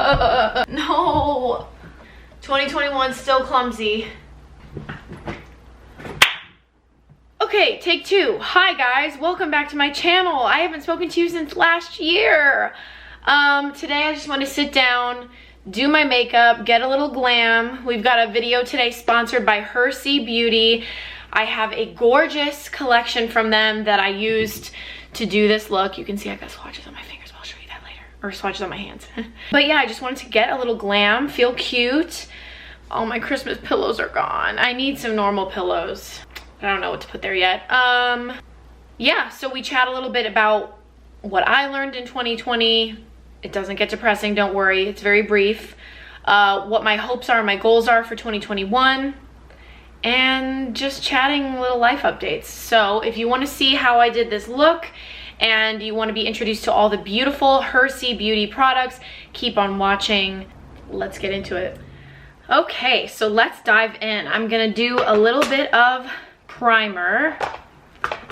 No. 2021 still clumsy. Okay, take two. Hi guys, welcome back to my channel. I haven't spoken to you since last year. Today I just want to sit down, do my makeup, get a little glam. We've got a video today sponsored by HERSEE Beauty. I have a gorgeous collection from them that I used to do this look. You can see I got swatches on my fingers, but I'll show you that later. Or swatches on my hands. But yeah, I just wanted to get a little glam, feel cute. All my Christmas pillows are gone. I need some normal pillows. I don't know what to put there yet. Yeah, so we chat a little bit about what I learned in 2020. It doesn't get depressing, don't worry. It's very brief. What my hopes are, my goals are for 2021. And just chatting little life updates. So if you want to see how I did this look and you want to be introduced to all the beautiful HERSEE Beauty products, keep on watching. Let's get into it. Okay, so let's dive in. I'm gonna do a little bit of primer.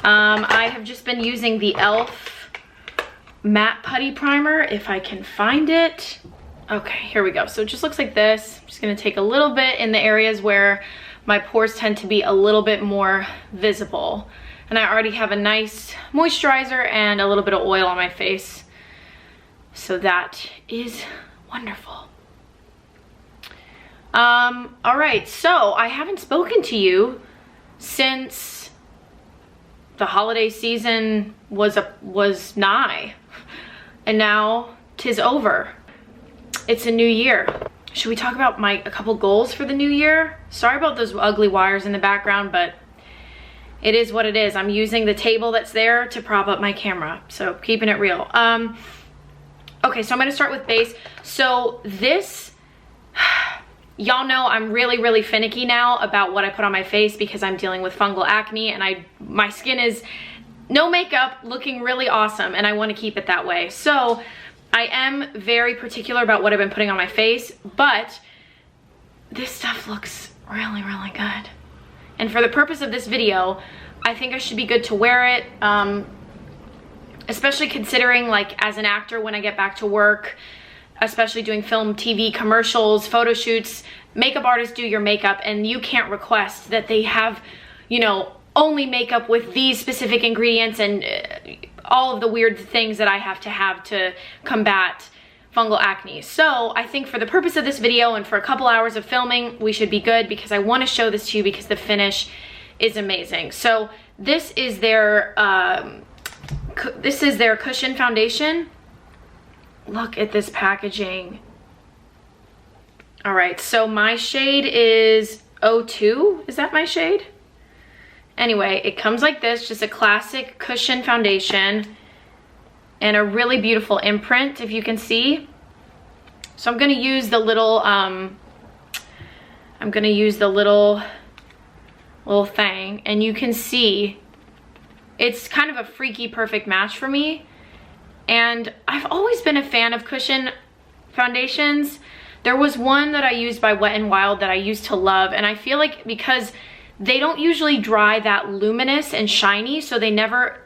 I have just been using the e.l.f. matte putty primer, if I can find it. Okay, here we go. So it just looks like this. I'm just gonna take a little bit in the areas where my pores tend to be a little bit more visible. And I already have a nice moisturizer and a little bit of oil on my face. So that is wonderful. All right, so I haven't spoken to you since the holiday season was nigh, and now 'tis over. It's a new year. Should we talk about a couple goals for the new year? Sorry about those ugly wires in the background, but it is what it is. I'm using the table that's there to prop up my camera, so keeping it real. Okay, so I'm gonna start with base. So this, y'all know I'm really finicky now about what I put on my face because I'm dealing with fungal acne, and my skin is no makeup, looking really awesome, and I want to keep it that way. So I am very particular about what I've been putting on my face, but this stuff looks really good. And for the purpose of this video, I think I should be good to wear it, especially considering, like, as an actor, when I get back to work, especially doing film, TV, commercials, photo shoots, makeup artists do your makeup, and you can't request that they have, you know, only makeup with these specific ingredients and all of the weird things that I have to combat fungal acne. So I think for the purpose of this video and for a couple hours of filming, we should be good, because I want to show this to you because the finish is amazing. So this is their cushion foundation. Look at this packaging. All right, so my shade is 02. Is that my shade? Anyway, it comes like this, just a classic cushion foundation and a really beautiful imprint, if you can see. So I'm gonna use the little, little thing, and you can see it's kind of a freaky perfect match for me. And I've always been a fan of cushion foundations. There was one that I used by Wet n Wild that I used to love, and I feel like because they don't usually dry that luminous and shiny, so they never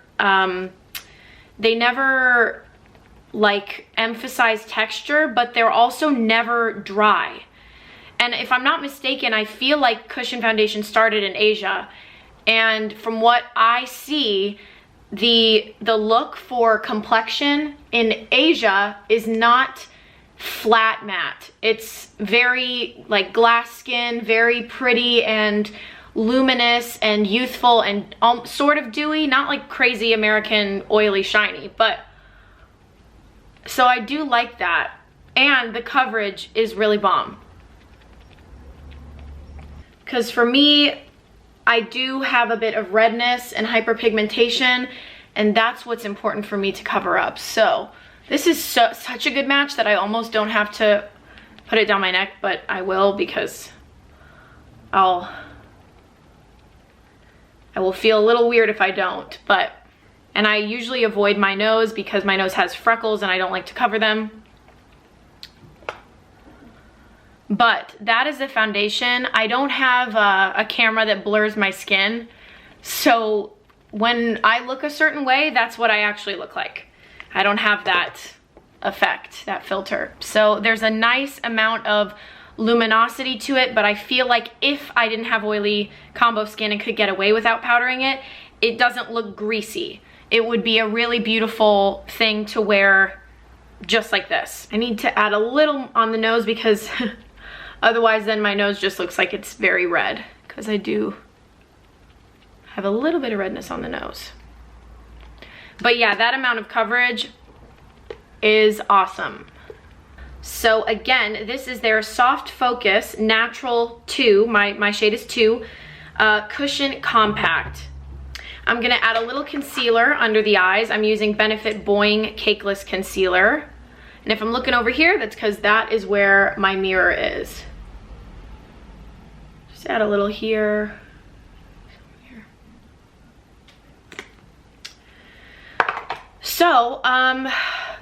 like emphasize texture, but they're also never dry. And if I'm not mistaken, I feel like cushion foundation started in Asia, and from what I see, the look for complexion in Asia is not flat matte. It's very like glass skin, very pretty and luminous and youthful and sort of dewy, not like crazy American oily shiny, but so I do like that. And the coverage is really bomb, because for me, I do have a bit of redness and hyperpigmentation, and that's what's important for me to cover up. So this is such a good match that I almost don't have to put it down my neck, but I will, because I will feel a little weird if I don't. And I usually avoid my nose because my nose has freckles and I don't like to cover them. But that is the foundation. I don't have a camera that blurs my skin, so when I look a certain way, that's what I actually look like. I don't have that effect, that filter. So there's a nice amount of luminosity to it, but I feel like if I didn't have oily combo skin and could get away without powdering it, it doesn't look greasy. It would be a really beautiful thing to wear just like this. I need to add a little on the nose because otherwise then my nose just looks like it's very red, because I do have a little bit of redness on the nose. But yeah, that amount of coverage is awesome. So again, this is their Soft Focus Natural 2, my shade is 2, Cushion Compact. I'm gonna add a little concealer under the eyes. I'm using Benefit Boing Cakeless Concealer. And if I'm looking over here, that's because that is where my mirror is. Just add a little here. So,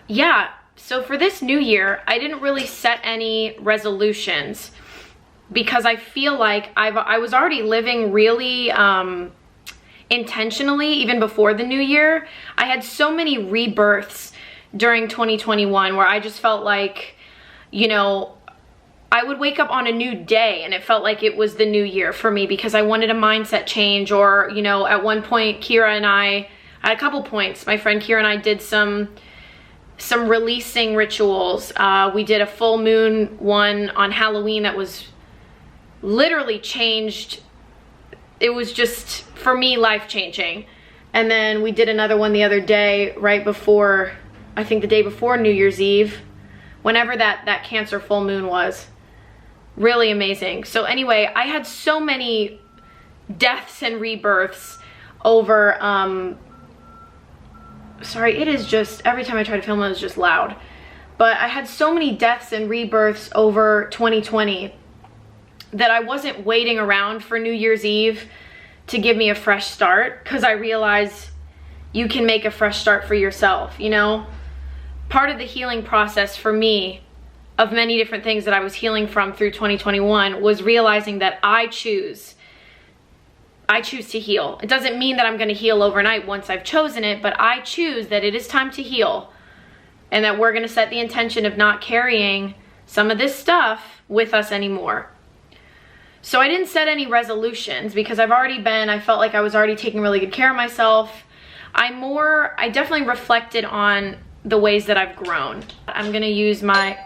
yeah. So for this new year, I didn't really set any resolutions because I feel like I was already living really intentionally even before the new year. I had so many rebirths during 2021 where I just felt like, you know, I would wake up on a new day and it felt like it was the new year for me because I wanted a mindset change. Or, you know, at one point, Kira and I, at a couple points, my friend Kira and I did some releasing rituals. We did a full moon one on Halloween that was literally changed. It was just, for me, life-changing. And then we did another one the other day, right before, I think the day before New Year's Eve, whenever that Cancer full moon was. Really amazing. So anyway, I had so many deaths and rebirths over, sorry, it is just, every time I try to film it, it's just loud. But I had so many deaths and rebirths over 2020 that I wasn't waiting around for New Year's Eve to give me a fresh start, because I realized you can make a fresh start for yourself, you know? Part of the healing process for me, of many different things that I was healing from through 2021, was realizing that I choose to heal. It doesn't mean that I'm going to heal overnight once I've chosen it, but I choose that it is time to heal, and that we're going to set the intention of not carrying some of this stuff with us anymore. So I didn't set any resolutions because I felt like I was already taking really good care of myself. I definitely reflected on the ways that I've grown. I'm going to use my...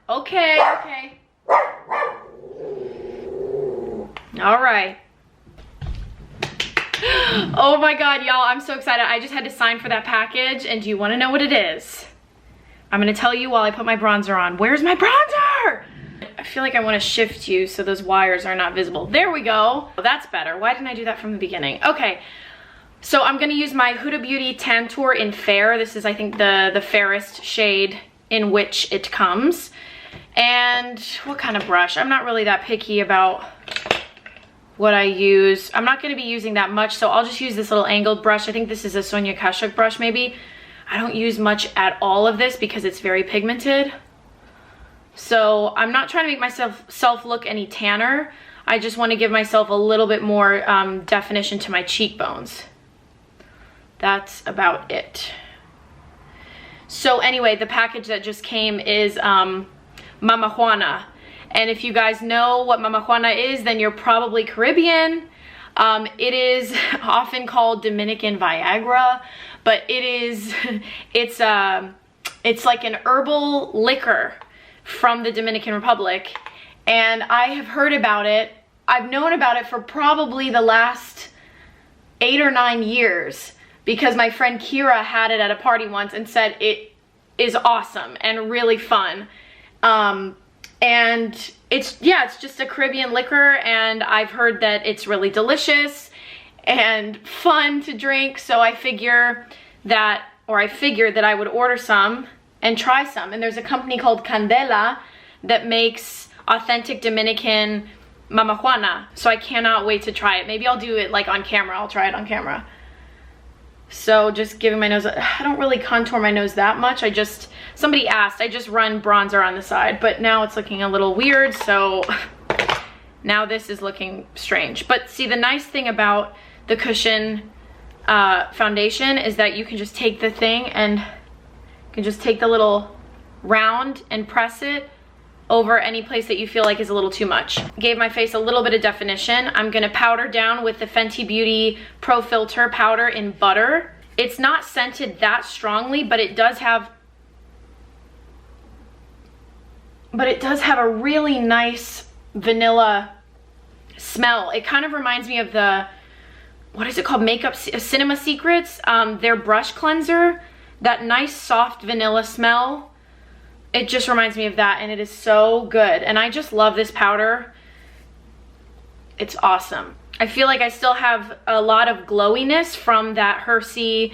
Okay. All right. Oh my God, y'all, I'm so excited. I just had to sign for that package, and do you want to know what it is? I'm gonna tell you while I put my bronzer on. Where's my bronzer? I feel like I want to shift you so those wires are not visible. There we go. Oh, that's better. Why didn't I do that from the beginning? Okay, so I'm gonna use my Huda Beauty Tantour in Fair. This is, I think, the fairest shade in which it comes. And what kind of brush? I'm not really that picky about what I use. I'm not gonna be using that much, so I'll just use this little angled brush. I think this is a Sonia Kashuk brush, maybe. I don't use much at all of this because it's very pigmented. So I'm not trying to make myself look any tanner. I just want to give myself a little bit more definition to my cheekbones. That's about it. So anyway, the package that just came is Mama Juana. And if you guys know what Mama Juana is, then you're probably Caribbean. It is often called Dominican Viagra, but it's like an herbal liquor from the Dominican Republic, and I have heard about it. I've known about it for probably the last 8 or 9 years because my friend Kira had it at a party once and said it is awesome and really fun. And it's just a Caribbean liquor, and I've heard that it's really delicious and fun to drink, so I figured that I would order some and try some. And there's a company called Candela that makes authentic Dominican Mama Juana, so I cannot wait to try it. Maybe I'll do it like on camera. I'll try it on camera. So just giving my nose, I don't really contour my nose that much. Somebody asked, I just run bronzer on the side, but now it's looking a little weird, so now this is looking strange. But see, the nice thing about the cushion foundation is that you can just take the thing and you can just take the little round and press it over any place that you feel like is a little too much. Gave my face a little bit of definition. I'm gonna powder down with the Fenty Beauty Pro Filter powder in Butter. It's not scented that strongly, but it does have a really nice vanilla smell. It kind of reminds me of the, what is it called? Cinema Secrets, their brush cleanser. That nice soft vanilla smell. It just reminds me of that, and it is so good. And I just love this powder. It's awesome. I feel like I still have a lot of glowiness from that HERSEE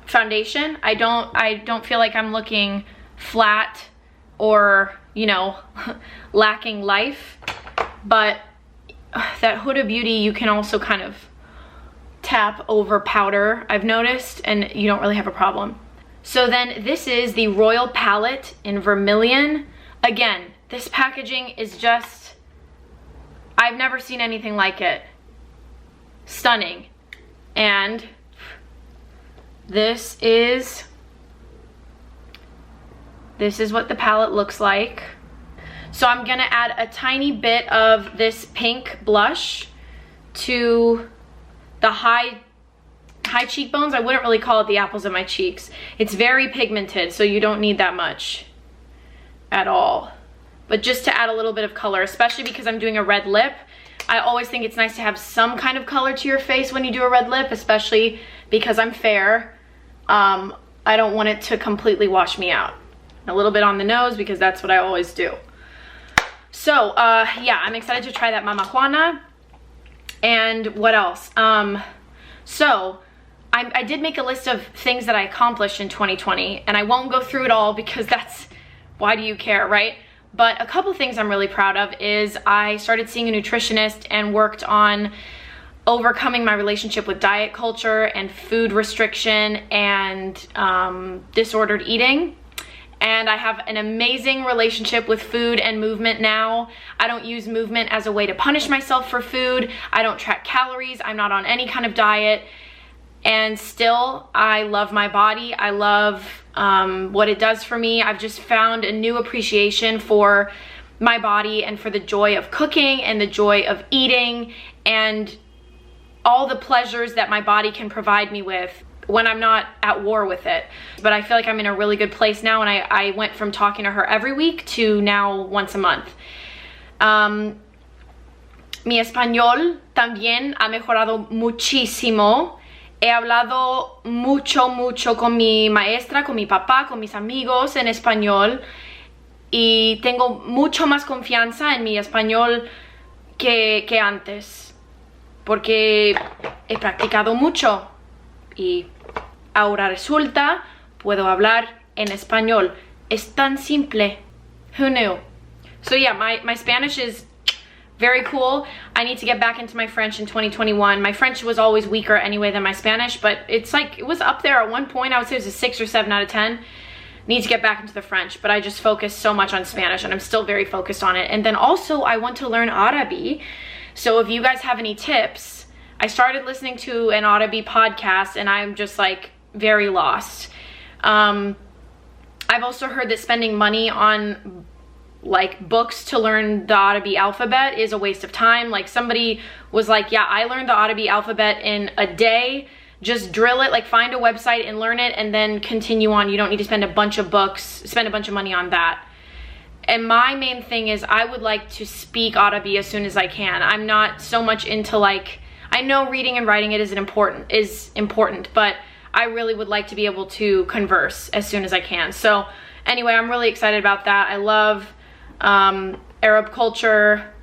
foundation. I don't feel like I'm looking flat or, you know, lacking life. But that Huda Beauty, you can also kind of tap over powder, I've noticed, and you don't really have a problem. So then this is the Royal Palette in Vermilion. Again, this packaging is just, I've never seen anything like it. Stunning. And this is what the palette looks like. So I'm gonna add a tiny bit of this pink blush to the high cheekbones. I wouldn't really call it the apples of my cheeks. It's very pigmented, so you don't need that much at all. But just to add a little bit of color, especially because I'm doing a red lip. I always think it's nice to have some kind of color to your face when you do a red lip, especially because I'm fair. I don't want it to completely wash me out. A little bit on the nose because that's what I always do. So yeah, I'm excited to try that Mama Juana. And what else? So I did make a list of things that I accomplished in 2020, and I won't go through it all because that's, why do you care, right? But a couple things I'm really proud of is I started seeing a nutritionist and worked on overcoming my relationship with diet culture and food restriction and disordered eating. And I have an amazing relationship with food and movement now. I don't use movement as a way to punish myself for food. I don't track calories. I'm not on any kind of diet. And still, I love my body. I love what it does for me. I've just found a new appreciation for my body and for the joy of cooking and the joy of eating and all the pleasures that my body can provide me with when I'm not at war with it. But I feel like I'm in a really good place now, and I went from talking to her every week to now once a month. Mi español también ha mejorado muchísimo. He hablado mucho con mi maestra, con mi papá, con mis amigos en español, y tengo mucho más confianza en mi español que antes, porque he practicado mucho y ahora resulta puedo hablar en español. Es tan simple. Who knew? So yeah, my Spanish is very cool. I need to get back into my French in 2021. My French was always weaker anyway than my Spanish, but it's like, it was up there at one point. I would say it was a 6 or 7 out of 10. Need to get back into the French, but I just focused so much on Spanish, and I'm still very focused on it. And then also I want to learn Arabi. So if you guys have any tips, I started listening to an Arabi podcast and I'm just like very lost. I've also heard that spending money on like books to learn the Arabi alphabet is a waste of time. Like somebody was like, yeah, I learned the Arabi alphabet in a day. Just drill it, like find a website and learn it and then continue on. You don't need to spend a bunch of books, spend a bunch of money on that. And my main thing is I would like to speak Arabi as soon as I can. I'm not so much into like, I know reading and writing it is important, but I really would like to be able to converse as soon as I can. So anyway, I'm really excited about that. I love Arab culture,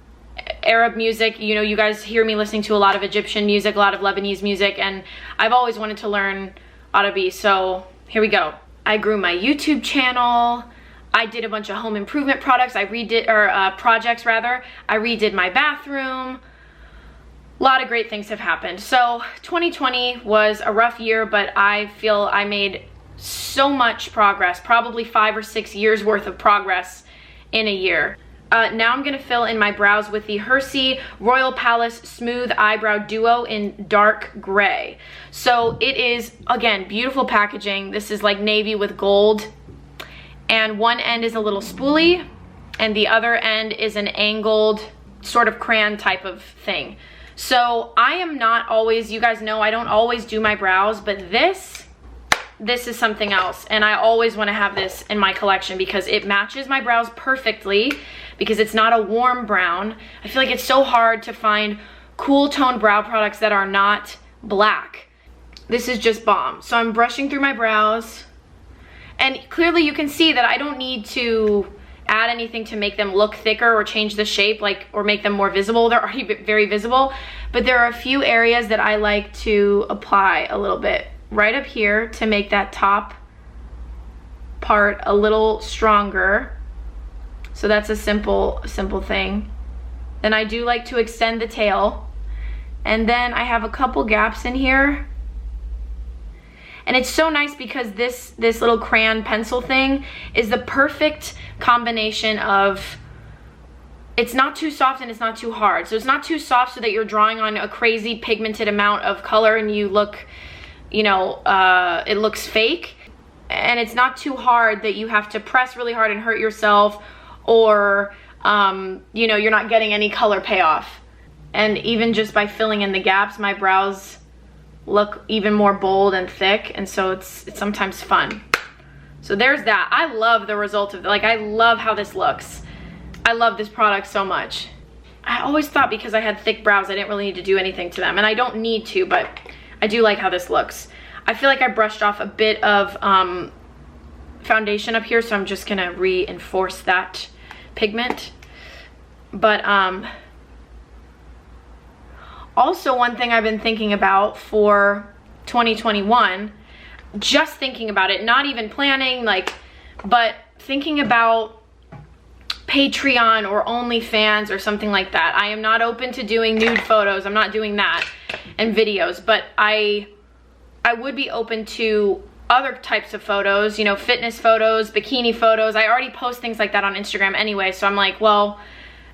Arab music. You know, you guys hear me listening to a lot of Egyptian music, a lot of Lebanese music, and I've always wanted to learn Arabi, so here we go. I grew my YouTube channel. I did a bunch of home improvement projects rather. I redid my bathroom. A lot of great things have happened. So 2020 was a rough year, but I feel I made so much progress, probably 5 or 6 years worth of progress in a year. Now I'm gonna fill in my brows with the HERSEE Royal Palace Smooth Eyebrow Duo in dark gray. So it is, again, beautiful packaging. This is like navy with gold. And one end is a little spoolie, and the other end is an angled sort of crayon type of thing. So I am not always, you guys know I don't always do my brows, but this is something else. And I always wanna have this in my collection because it matches my brows perfectly, because it's not a warm brown. I feel like it's so hard to find cool toned brow products that are not black. This is just bomb. So I'm brushing through my brows, and clearly you can see that I don't need to add anything to make them look thicker or change the shape, like, or make them more visible. They're already very visible, but there are a few areas that I like to apply a little bit right up here to make that top part a little stronger. So that's a simple thing. Then I do like to extend the tail, and then I have a couple gaps in here. And it's so nice because this little crayon pencil thing is the perfect combination of, it's not too soft and it's not too hard. So it's not too soft so that you're drawing on a crazy pigmented amount of color and you look, you know, it looks fake. And it's not too hard that you have to press really hard and hurt yourself, or, you know, you're not getting any color payoff. And even just by filling in the gaps, my brows look even more bold and thick, and so it's sometimes fun. So there's that. I love the result of, like, I love how this looks. I love this product so much. I always thought because I had thick brows I didn't really need to do anything to them, and I don't need to, but I do like how this looks. I feel like I brushed off a bit of foundation up here, so I'm just gonna reinforce that pigment. But also, one thing I've been thinking about for 2021, just thinking about it, not even planning, like, but thinking about Patreon or OnlyFans or something like that. I am not open to doing nude photos. I'm not doing that, and videos, but I would be open to other types of photos, you know, fitness photos, bikini photos. I already post things like that on Instagram anyway, so I'm like, well,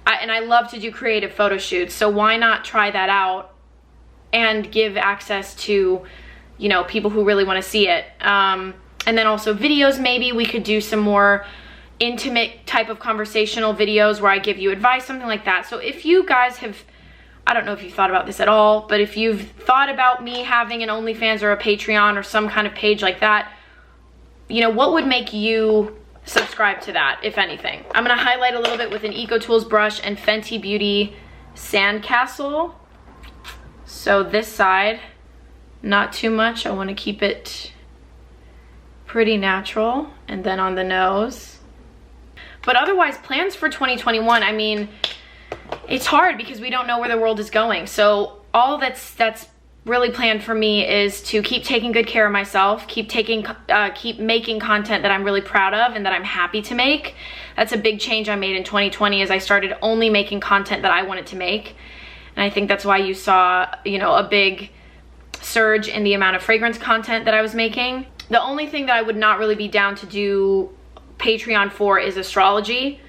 and I love to do creative photo shoots, so why not try that out and give access to, you know, people who really want to see it. And then also videos, maybe we could do some more intimate type of conversational videos where I give you advice, something like that. So if you guys have, I don't know if you've thought about this at all, but if you've thought about me having an OnlyFans or a Patreon or some kind of page like that, you know, what would make you subscribe to that, if anything? I'm gonna highlight a little bit with an Eco Tools brush and Fenty Beauty Sandcastle. So this side, not too much. I want to keep it pretty natural. And then on the nose. But otherwise, plans for 2021, I mean, it's hard because we don't know where the world is going. So all that's really planned for me is to keep taking good care of myself, keep making content that I'm really proud of and that I'm happy to make. That's a big change I made in 2020, as I started only making content that I wanted to make. And I think that's why you saw, you know, a big surge in the amount of fragrance content that I was making. The only thing that I would not really be down to do Patreon for is astrology,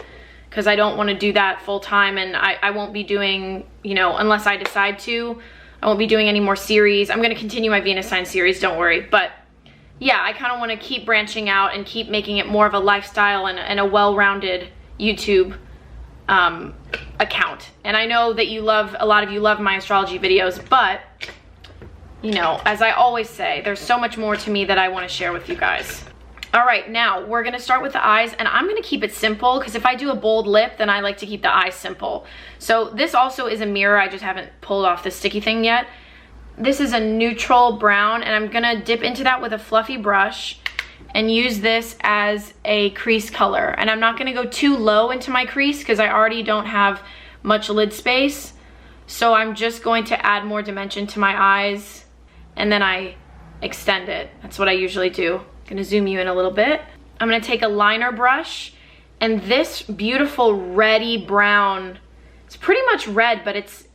because I don't want to do that full time, and I won't be doing, you know, unless I decide to, I won't be doing any more series. I'm going to continue my Venus sign series, don't worry. But yeah, I kind of want to keep branching out and keep making it more of a lifestyle and a well-rounded YouTube account. And I know that a lot of you love my astrology videos, but you know, as I always say, there's so much more to me that I want to share with you guys. All right, now we're gonna start with the eyes, and I'm gonna keep it simple because if I do a bold lip, then I like to keep the eyes simple. So this also is a mirror. I just haven't pulled off the sticky thing yet. This is a neutral brown, and I'm gonna dip into that with a fluffy brush and use this as a crease color. And I'm not gonna go too low into my crease because I already don't have much lid space. So I'm just going to add more dimension to my eyes, and then I extend it. That's what I usually do. I'm gonna zoom you in a little bit. I'm gonna take a liner brush, and this beautiful reddy brown, it's pretty much red, but it's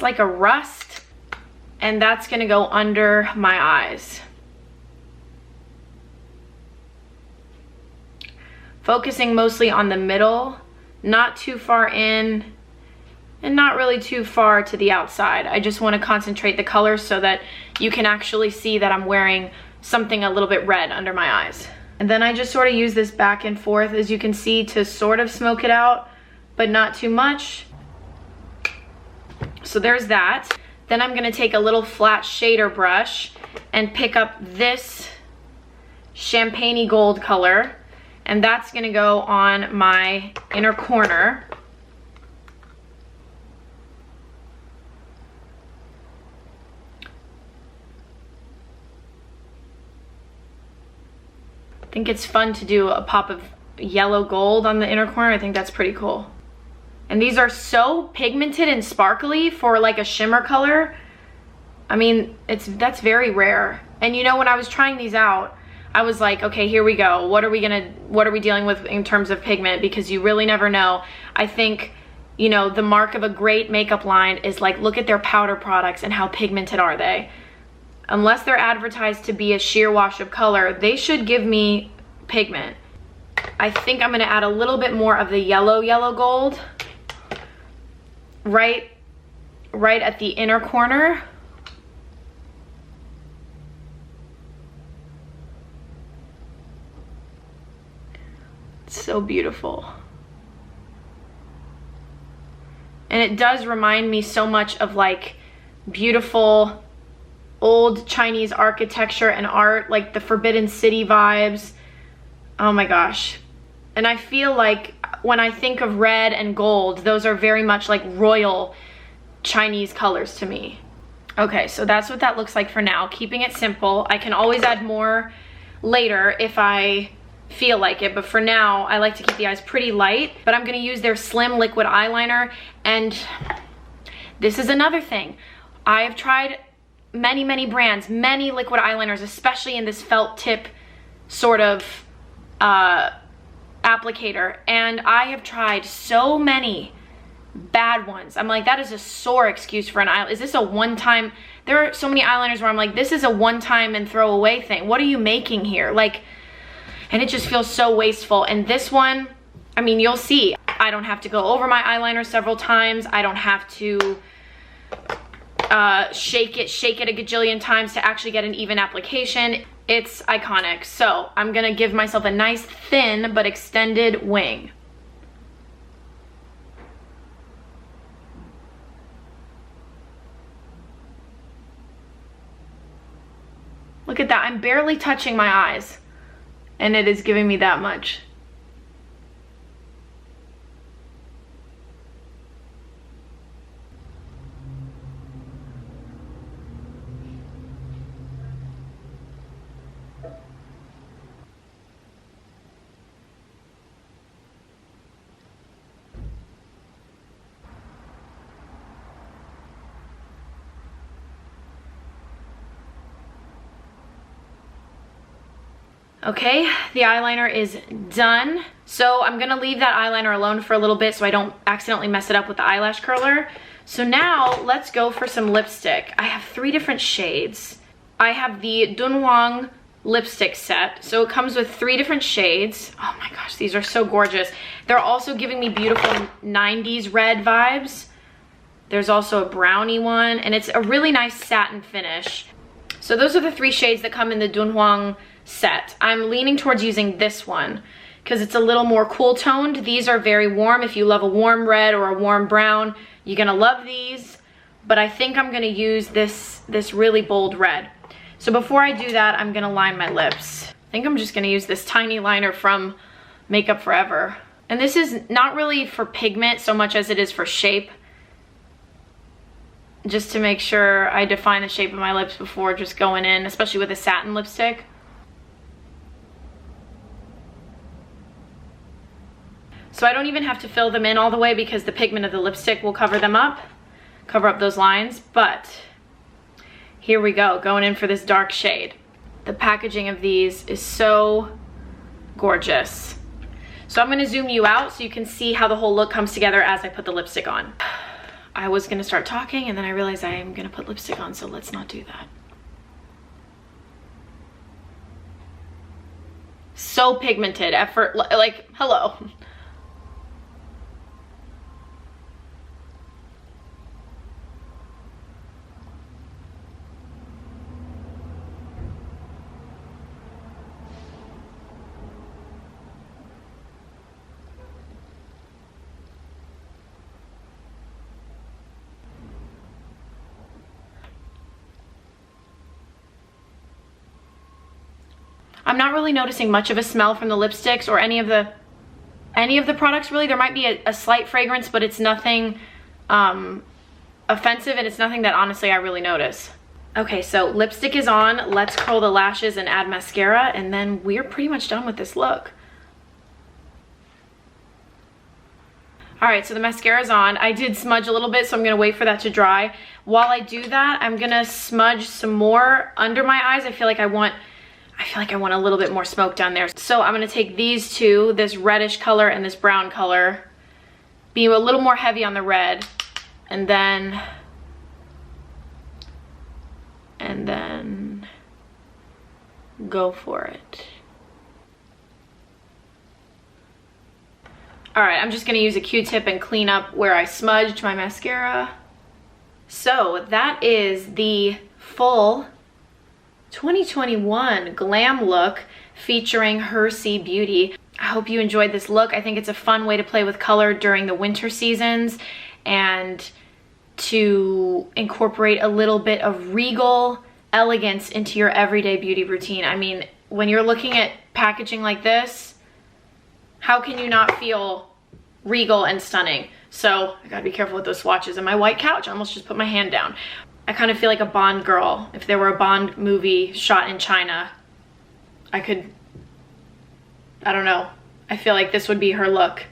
like a rust, and that's gonna go under my eyes. Focusing mostly on the middle not too far in, and not really too far to the outside. I just want to concentrate the color so that you can actually see that I'm wearing something a little bit red under my eyes. And then I just sort of use this back and forth, as you can see, to sort of smoke it out, but not too much. So there's that. Then I'm gonna take a little flat shader brush and pick up this champagne-y gold color, and that's gonna go on my inner corner. I think it's fun to do a pop of yellow gold on the inner corner. I think that's pretty cool. And these are so pigmented and sparkly for like a shimmer color. I mean, that's very rare. And you know, when I was trying these out, I was like, okay, here we go. What are we dealing with in terms of pigment? Because you really never know. I think, you know, the mark of a great makeup line is like, look at their powder products and how pigmented are they. Unless they're advertised to be a sheer wash of color, they should give me pigment. I think I'm gonna add a little bit more of the yellow gold right at the inner corner. It's so beautiful. And it does remind me so much of like beautiful old Chinese architecture and art, like the Forbidden City vibes. Oh my gosh. And I feel like when I think of red and gold, those are very much like royal Chinese colors to me. Okay, so that's what that looks like for now, keeping it simple. I can always add more later if I feel like it, but for now I like to keep the eyes pretty light. But I'm gonna use their slim liquid eyeliner, and this is another thing. I have tried many brands, many liquid eyeliners, especially in this felt tip sort of applicator, and I have tried so many bad ones. I'm like, that is a sore excuse for an eyeliner. Is this a one-time? There are so many eyeliners where I'm like, this is a one-time and throw away thing. What are you making here? Like, and it just feels so wasteful. And this one, I mean, you'll see, I don't have to go over my eyeliner several times. I don't have to shake it a gajillion times to actually get an even application. It's iconic. So I'm gonna give myself a nice thin but extended wing. Look at that, I'm barely touching my eyes, and it is giving me that much. Okay, the eyeliner is done. So I'm gonna leave that eyeliner alone for a little bit so I don't accidentally mess it up with the eyelash curler. So now let's go for some lipstick. I have 3 different shades. I have the Dunhuang lipstick set. So it comes with 3 different shades. Oh my gosh, these are so gorgeous. They're also giving me beautiful 90s red vibes. There's also a brownie one, and it's a really nice satin finish. So those are the 3 shades that come in the Dunhuang set. I'm leaning towards using this one because it's a little more cool toned. These are very warm. If you love a warm red or a warm brown, you're gonna love these. But I think I'm gonna use this really bold red. So before I do that, I'm gonna line my lips. I think I'm just gonna use this tiny liner from Makeup Forever. And this is not really for pigment so much as it is for shape. Just to make sure I define the shape of my lips before just going in, especially with a satin lipstick. So I don't even have to fill them in all the way because the pigment of the lipstick will cover them up, cover up those lines. But here we go, going in for this dark shade. The packaging of these is so gorgeous. So I'm gonna zoom you out so you can see how the whole look comes together as I put the lipstick on. I was gonna start talking and then I realized I am gonna put lipstick on, so let's not do that. So pigmented, like, hello. I'm not really noticing much of a smell from the lipsticks or any of the products really. There might be a slight fragrance, but it's nothing offensive, and it's nothing that honestly I really notice. Okay, so lipstick is on. Let's curl the lashes and add mascara, and then we're pretty much done with this look. All right, so the mascara is on. I did smudge a little bit, so I'm gonna wait for that to dry. While I do that, I'm gonna smudge some more under my eyes. I feel like I want a little bit more smoke down there. So I'm gonna take these two, this reddish color and this brown color, be a little more heavy on the red, and then go for it. All right, I'm just gonna use a Q-tip and clean up where I smudged my mascara. So that is the full 2021 glam look featuring HERSEE Beauty. I hope you enjoyed this look. I think it's a fun way to play with color during the winter seasons and to incorporate a little bit of regal elegance into your everyday beauty routine. I mean, when you're looking at packaging like this, how can you not feel regal and stunning? So I gotta be careful with those swatches. And my white couch, I almost just put my hand down. I kind of feel like a Bond girl. If there were a Bond movie shot in China, I don't know. I feel like this would be her look.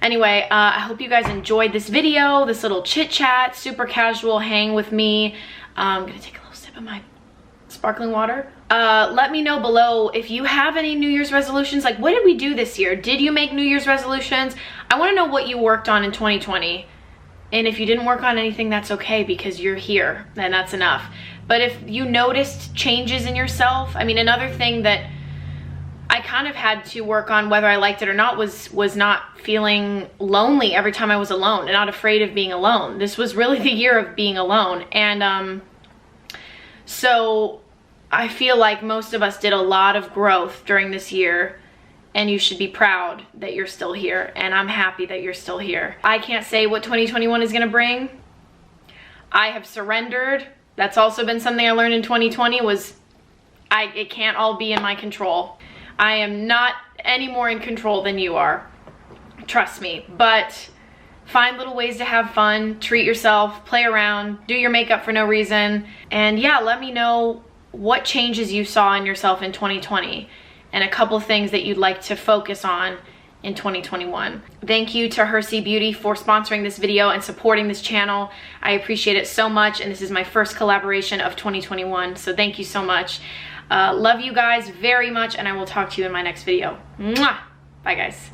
Anyway, I hope you guys enjoyed this video, this little chit chat, super casual hang with me. I'm gonna take a little sip of my sparkling water. Let me know below if you have any New Year's resolutions. Like, what did we do this year? Did you make New Year's resolutions? I want to know what you worked on in 2020. And if you didn't work on anything, that's okay, because you're here and that's enough. But if you noticed changes in yourself, I mean, another thing that I kind of had to work on, whether I liked it or not, was not feeling lonely every time I was alone and not afraid of being alone. This was really the year of being alone. And so I feel like most of us did a lot of growth during this year, and you should be proud that you're still here, and I'm happy that you're still here. I can't say what 2021 is gonna bring. I have surrendered. That's also been something I learned in 2020 was it can't all be in my control. I am not any more in control than you are. Trust me. But find little ways to have fun, treat yourself, play around, do your makeup for no reason. And yeah, let me know what changes you saw in yourself in 2020 and a couple things that you'd like to focus on in 2021. Thank you to HERSEE Beauty for sponsoring this video and supporting this channel. I appreciate it so much, and this is my first collaboration of 2021, so thank you so much. Love you guys very much, and I will talk to you in my next video. Mwah! Bye guys.